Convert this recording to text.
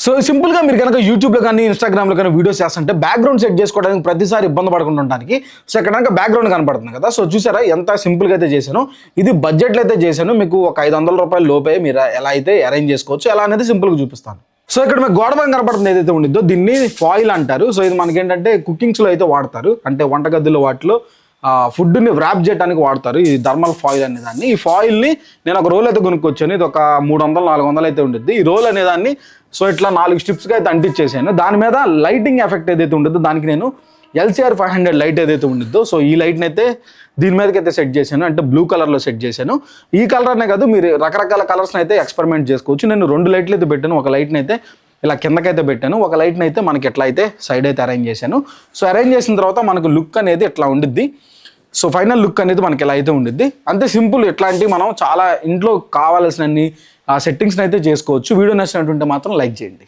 So సింపుల్గా మీరు కనుక యూట్యూబ్లో కానీ ఇన్స్టాగ్రామ్లో కానీ వీడియోస్ చేస్తుంటే బ్యాక్గ్రౌండ్ సెట్ చేసుకోవడానికి ప్రతిసారి ఇబ్బంది పడకుండా ఉండడానికి సో ఇక్కడ కనుక బ్యాక్గ్రౌండ్ కనపడుతుంది కదా. సో చూసారా ఎంత సింపుల్గా అయితే చేశాను. ఇది బడ్జెట్లో అయితే చేశాను. మీకు ఒక 500 రూపాయల లోపే మీరు ఎలా అయితే అరేంజ్ చేసుకోవచ్చు ఎలా అనేది సింపుల్గా చూపిస్తాను. సో ఇక్కడ మీకు గోడ పైన కనపడుతుంది ఏదైతే ఉండిద్దో దీన్ని ఫాయిల్ అంటారు. సో ఇది మనకేంటంటే కుకింగ్స్లో అయితే వాడతారు, అంటే వంటగదిలో వాటిలో ఫుడ్ని వ్రాప్ చేయడానికి వాడతారు ఈ థర్మల్ ఫాయిల్ అనేదాన్ని. ఈ ఫాయిల్ని నేను ఒక రోల్ అయితే కొనుక్కొచ్చాను. ఇది ఒక 300-400 అయితే ఉంటుంది ఈ రోల్ అనేదాన్ని. సో ఇట్లా 4 స్ట్రిప్స్గా అయితే అంటించేసాను. దాని మీద లైటింగ్ ఎఫెక్ట్ ఏదైతే ఉంటుందో దానికి నేను LCR 500 లైట్ ఏదైతే ఉండిద్దో సో ఈ లైట్ని అయితే దీని మీదకి అయితే సెట్ చేశాను, అంటే బ్లూ కలర్లో సెట్ చేశాను. ఈ కలర్ అనే కాదు, మీరు రకరకాల కలర్స్ని అయితే ఎక్స్పెరిమెంట్ చేసుకోవచ్చు. నేను 2 లైట్లు అయితే పెట్టాను. ఒక లైట్ని అయితే ఇలా కిందకైతే పెట్టాను, ఒక లైట్ని అయితే మనకి ఎట్లా అయితే సైడ్ అయితే అరేంజ్ చేశాను. సో అరేంజ్ చేసిన తర్వాత మనకు లుక్ అనేది ఎట్లా ఉండిద్ది. సో ఫైనల్ లుక్ అనేది మనకి ఎలా అయితే ఉండిద్ది. అంతే సింపుల్. ఇట్లాంటివి మనం చాలా ఇంట్లో కావాల్సినన్ని సెట్టింగ్స్ని అయితే చేసుకోవచ్చు. వీడియో నచ్చినట్టుంటే మాత్రం లైక్ చేయండి.